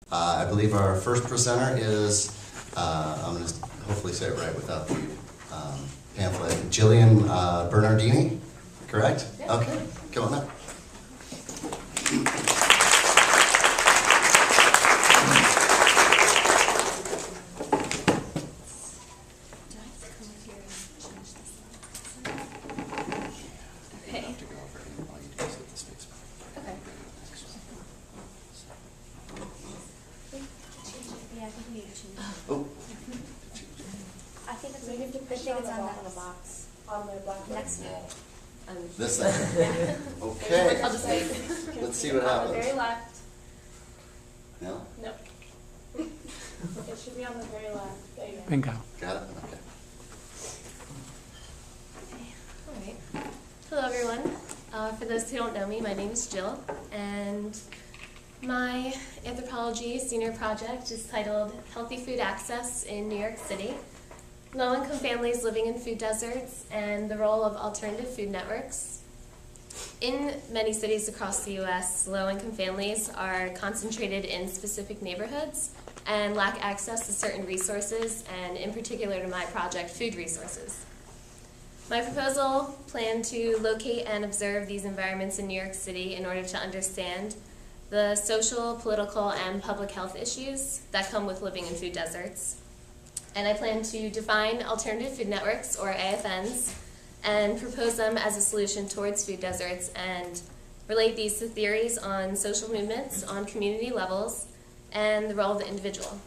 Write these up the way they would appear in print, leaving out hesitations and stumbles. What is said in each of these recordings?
I believe our first presenter is, I'm going to hopefully say it right without the pamphlet, Jillian Bernardini, correct? Yeah. Okay, come on up. This thing? Okay. I'll just wait. Let's see what happens. On the very left. No? Nope. It should be on the very left. There you go. Bingo. Got it? Okay. All right. Hello, everyone. For those who don't know me, my name is Jill, and my anthropology senior project is titled Healthy Food Access in New York City, Low-Income Families Living in Food Deserts, and the Role of Alternative Food Networks. In many cities across the U.S., low-income families are concentrated in specific neighborhoods and lack access to certain resources, and in particular to my project, food resources. My proposal planned to locate and observe these environments in New York City in order to understand the social, political, and public health issues that come with living in food deserts. And I plan to define alternative food networks, or AFNs, and propose them as a solution towards food deserts and relate these to theories on social movements on community levels and the role of the individual.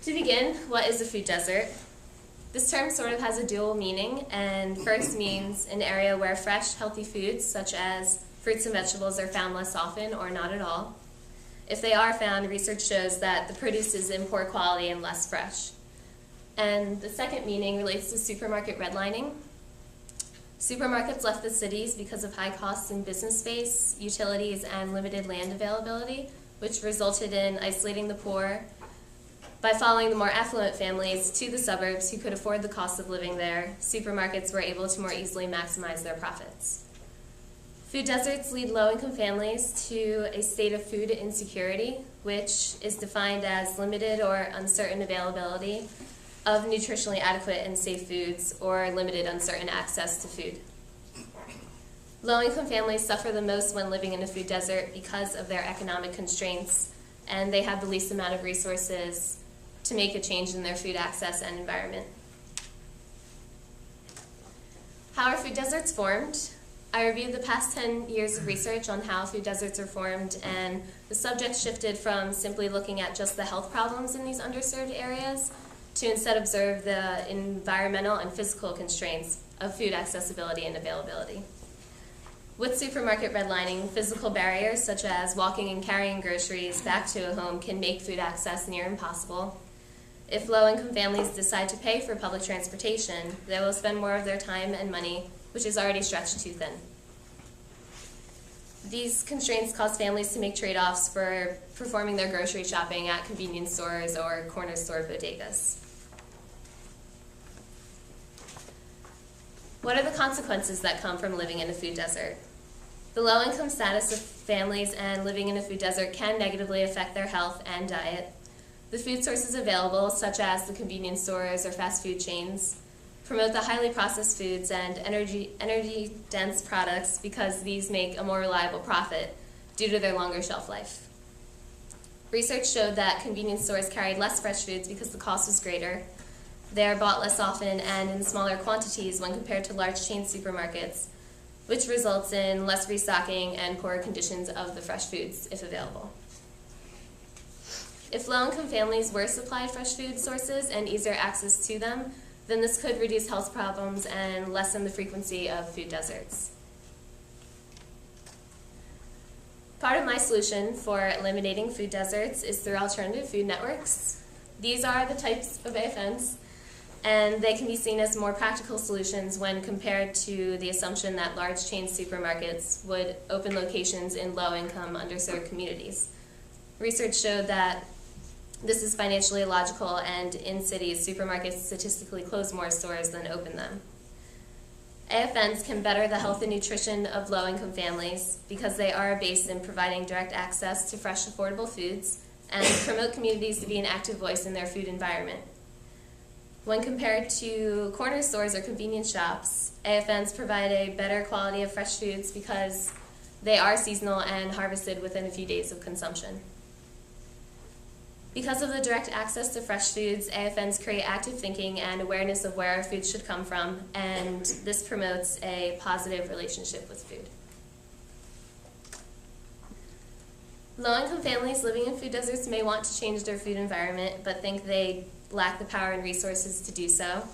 To begin, what is a food desert? This term sort of has a dual meaning, and first means an area where fresh, healthy foods such as fruits and vegetables are found less often or not at all. If they are found, research shows that the produce is in poor quality and less fresh. And the second meaning relates to supermarket redlining. Supermarkets left the cities because of high costs in business space, utilities, and limited land availability, which resulted in isolating the poor by following the more affluent families to the suburbs who could afford the cost of living there. Supermarkets were able to more easily maximize their profits. Food deserts lead low-income families to a state of food insecurity, which is defined as limited or uncertain availability of nutritionally adequate and safe foods, or limited uncertain access to food. Low-income families suffer the most when living in a food desert because of their economic constraints, and they have the least amount of resources to make a change in their food access and environment. How are food deserts formed? I reviewed the past 10 years of research on how food deserts are formed, and the subject shifted from simply looking at just the health problems in these underserved areas to instead observe the environmental and physical constraints of food accessibility and availability. With supermarket redlining, physical barriers such as walking and carrying groceries back to a home can make food access near impossible. If low-income families decide to pay for public transportation, they will spend more of their time and money, which is already stretched too thin. These constraints cause families to make trade-offs for performing their grocery shopping at convenience stores or corner store bodegas. What are the consequences that come from living in a food desert? The low-income status of families and living in a food desert can negatively affect their health and diet. The food sources available, such as the convenience stores or fast food chains, promote the highly processed foods and energy-dense products because these make a more reliable profit due to their longer shelf life. Research showed that convenience stores carried less fresh foods because the cost was greater. They are bought less often and in smaller quantities when compared to large chain supermarkets, which results in less restocking and poorer conditions of the fresh foods if available. If low-income families were supplied fresh food sources and easier access to them, then this could reduce health problems and lessen the frequency of food deserts. Part of my solution for eliminating food deserts is through alternative food networks. These are the types of AFNs, and they can be seen as more practical solutions when compared to the assumption that large chain supermarkets would open locations in low-income, underserved communities. Research showed that this is financially illogical, and in cities, supermarkets statistically close more stores than open them. AFNs can better the health and nutrition of low-income families because they are based in providing direct access to fresh, affordable foods and promote communities to be an active voice in their food environment. When compared to corner stores or convenience shops, AFNs provide a better quality of fresh foods because they are seasonal and harvested within a few days of consumption. Because of the direct access to fresh foods, AFNs create active thinking and awareness of where our food should come from, and this promotes a positive relationship with food. Low-income families living in food deserts may want to change their food environment, but think they lack the power and resources to do so.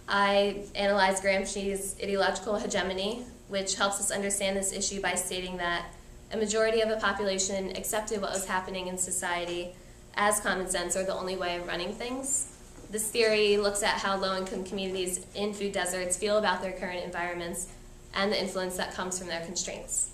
I analyzed Gramsci's ideological hegemony, which helps us understand this issue by stating that a majority of the population accepted what was happening in society as common sense or the only way of running things. This theory looks at how low-income communities in food deserts feel about their current environments and the influence that comes from their constraints.